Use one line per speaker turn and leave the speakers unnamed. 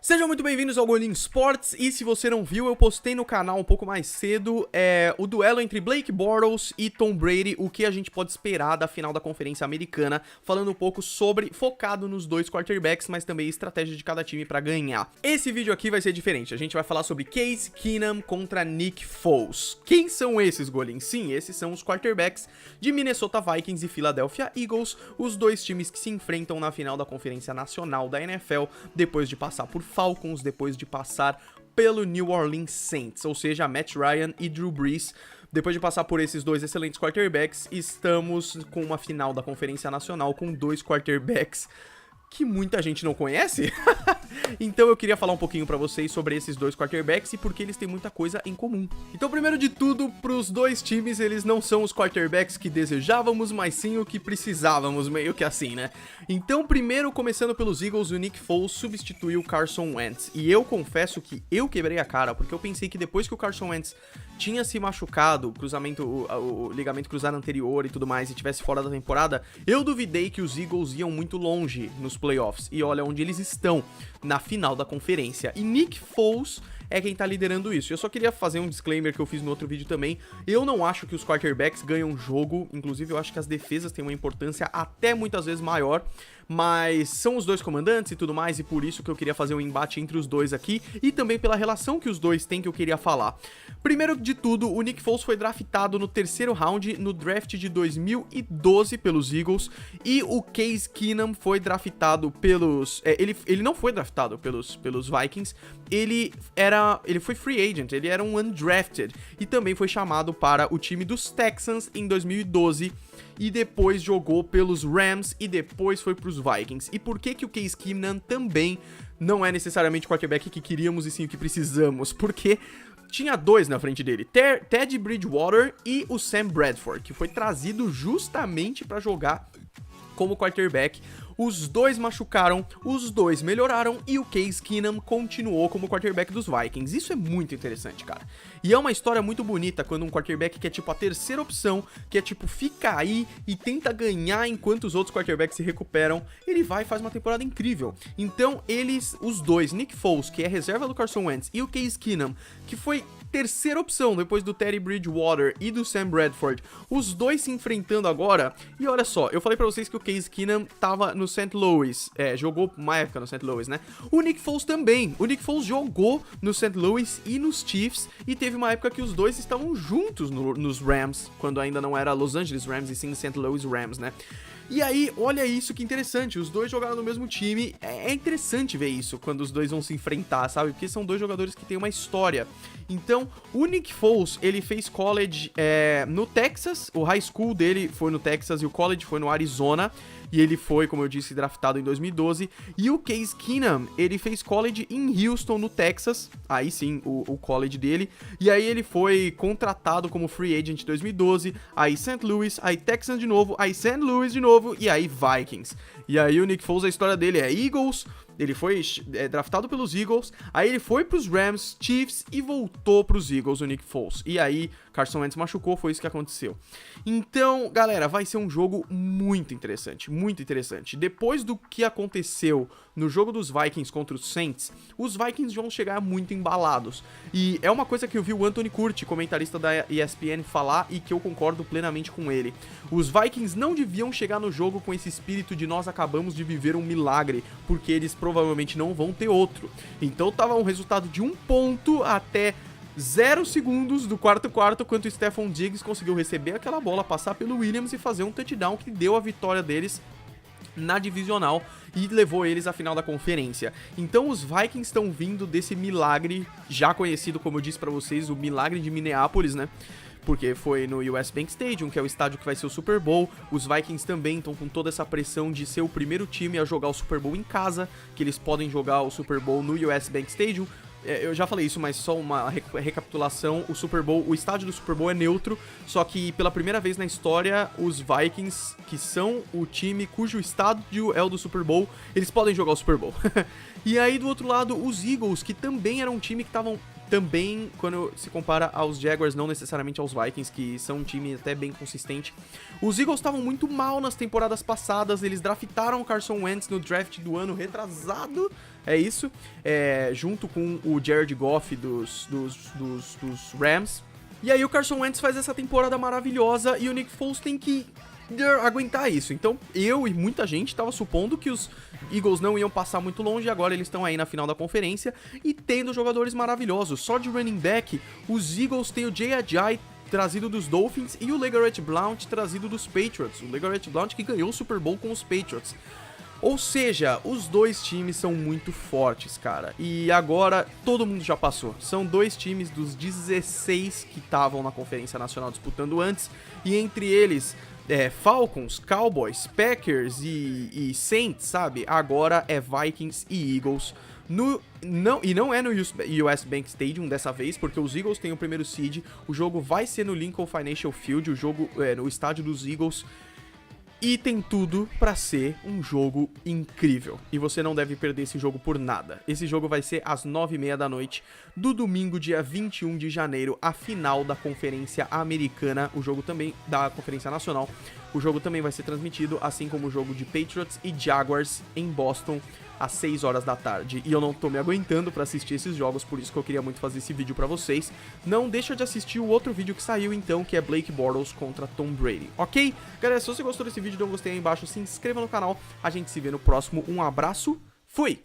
Sejam muito bem-vindos ao Golim Sports, e se você não viu, eu postei no canal um pouco mais cedo o duelo entre Blake Bortles e Tom Brady, o que a gente pode esperar da final da Conferência Americana, falando um pouco focado nos dois quarterbacks, mas também a estratégia de cada time pra ganhar. Esse vídeo aqui vai ser diferente, a gente vai falar sobre Case Keenum contra Nick Foles. Quem são esses, Golim? Sim, esses são os quarterbacks de Minnesota Vikings e Philadelphia Eagles, os dois times que se enfrentam na final da Conferência Nacional da NFL, depois de passar por Falcons, depois de passar pelo New Orleans Saints, ou seja, Matt Ryan e Drew Brees. Depois de passar por esses dois excelentes quarterbacks, estamos com uma final da Conferência Nacional com dois quarterbacks que muita gente não conhece. Então eu queria falar um pouquinho pra vocês sobre esses dois quarterbacks e porque eles têm muita coisa em comum. Então, primeiro de tudo, pros dois times, eles não são os quarterbacks que desejávamos, mas sim o que precisávamos, meio que assim, né? Então, primeiro, começando pelos Eagles, o Nick Foles substituiu o Carson Wentz. E eu confesso que eu quebrei a cara, porque eu pensei que depois que o Carson Wentz tinha se machucado, o ligamento cruzado anterior e tudo mais, e tivesse fora da temporada, eu duvidei que os Eagles iam muito longe nos playoffs. E olha onde eles estão, na final da conferência. E Nick Foles é quem tá liderando isso. Eu só queria fazer um disclaimer que eu fiz no outro vídeo também. Eu não acho que os quarterbacks ganham jogo, inclusive eu acho que as defesas têm uma importância até muitas vezes maior, mas são os dois comandantes e tudo mais, e por isso que eu queria fazer um embate entre os dois aqui, e também pela relação que os dois têm que eu queria falar. Primeiro de tudo, o Nick Foles foi draftado no terceiro round no draft de 2012 pelos Eagles, e o Case Keenum foi draftado pelos... ele não foi draftado pelos Vikings, ele foi free agent, ele era um undrafted, e também foi chamado para o time dos Texans em 2012, e depois jogou pelos Rams e depois foi pros Vikings. E por que que o Case Keenum também não é necessariamente o quarterback que queríamos e sim o que precisamos? Porque tinha dois na frente dele, Teddy Bridgewater e o Sam Bradford, que foi trazido justamente para jogar como quarterback. Os dois machucaram, os dois melhoraram e o Case Keenum continuou como quarterback dos Vikings. Isso é muito interessante, cara. E é uma história muito bonita quando um quarterback que é tipo a terceira opção, que é tipo fica aí e tenta ganhar enquanto os outros quarterbacks se recuperam, ele vai e faz uma temporada incrível. Então os dois, Nick Foles, que é reserva do Carson Wentz, e o Case Keenum, que foi terceira opção depois do Teddy Bridgewater e do Sam Bradford, os dois se enfrentando agora. E olha só, eu falei pra vocês que o Case Keenum tava no St. Louis, jogou uma época no St. Louis, né? O Nick Foles também. O Nick Foles jogou no St. Louis e nos Chiefs, e teve uma época que os dois estavam juntos nos Rams, quando ainda não era Los Angeles Rams e sim St. Louis Rams, né? E aí, olha isso que interessante, os dois jogaram no mesmo time. É interessante ver isso quando os dois vão se enfrentar, sabe? Porque são dois jogadores que têm uma história. Então, o Nick Foles, ele fez college no Texas, o high school dele foi no Texas e o college foi no Arizona. E ele foi, como eu disse, draftado em 2012. E o Case Keenum, ele fez college em Houston, no Texas. Aí sim, o college dele. E aí ele foi contratado como free agent em 2012. Aí St. Louis, aí Texans de novo, aí St. Louis de novo e aí Vikings. E aí o Nick Foles, a história dele é Eagles. Ele foi draftado pelos Eagles, aí ele foi pros Rams, Chiefs e voltou pros Eagles, o Nick Foles. E aí, Carson Wentz machucou, foi isso que aconteceu. Então, galera, vai ser um jogo muito interessante, muito interessante. Depois do que aconteceu no jogo dos Vikings contra os Saints, os Vikings vão chegar muito embalados. E é uma coisa que eu vi o Anthony Curti, comentarista da ESPN, falar e que eu concordo plenamente com ele. Os Vikings não deviam chegar no jogo com esse espírito de nós acabamos de viver um milagre, porque eles provavelmente não vão ter outro. Então tava um resultado de 1 ponto até 0 segundos do quarto, quando o Stephon Diggs conseguiu receber aquela bola, passar pelo Williams e fazer um touchdown que deu a vitória deles na divisional e levou eles à final da conferência. Então os Vikings estão vindo desse milagre já conhecido, como eu disse pra vocês, o milagre de Minneapolis, né? Porque foi no US Bank Stadium, que é o estádio que vai ser o Super Bowl. Os Vikings também estão com toda essa pressão de ser o primeiro time a jogar o Super Bowl em casa, que eles podem jogar o Super Bowl no US Bank Stadium. Eu já falei isso, mas só uma recapitulação, o estádio do Super Bowl é neutro, só que pela primeira vez na história, os Vikings, que são o time cujo estádio é o do Super Bowl, eles podem jogar o Super Bowl. E aí, do outro lado, os Eagles, que também eram um time que estavam também, quando se compara aos Jaguars, não necessariamente aos Vikings, que são um time até bem consistente. Os Eagles estavam muito mal nas temporadas passadas, eles draftaram o Carson Wentz no draft do ano retrasado, É isso, junto com o Jared Goff dos Rams. E aí o Carson Wentz faz essa temporada maravilhosa e o Nick Foles tem que aguentar isso. Então eu e muita gente tava supondo que os Eagles não iam passar muito longe e agora eles estão aí na final da conferência e tendo jogadores maravilhosos. Só de running back, os Eagles têm o Jay Ajayi trazido dos Dolphins e o LeGarrette Blount trazido dos Patriots. O LeGarrette Blount que ganhou o Super Bowl com os Patriots. Ou seja, os dois times são muito fortes, cara. E agora todo mundo já passou. São dois times dos 16 que estavam na Conferência Nacional disputando antes. E entre eles, Falcons, Cowboys, Packers e Saints, sabe? Agora é Vikings e Eagles. Não é no US Bank Stadium dessa vez, porque os Eagles têm o primeiro seed. O jogo vai ser no Lincoln Financial Field, o jogo no estádio dos Eagles. E tem tudo pra ser um jogo incrível. E você não deve perder esse jogo por nada. Esse jogo vai ser às 9h30 da noite do domingo, dia 21 de janeiro, a final da Conferência Americana. O jogo também da Conferência Nacional. O jogo também vai ser transmitido, assim como o jogo de Patriots e Jaguars em Boston, às 6 horas da tarde. E eu não tô me aguentando pra assistir esses jogos, por isso que eu queria muito fazer esse vídeo pra vocês. Não deixa de assistir o outro vídeo que saiu então, que é Blake Bortles contra Tom Brady, ok? Galera, se você gostou desse vídeo, dê um gostei aí embaixo, se inscreva no canal. A gente se vê no próximo. Um abraço, fui!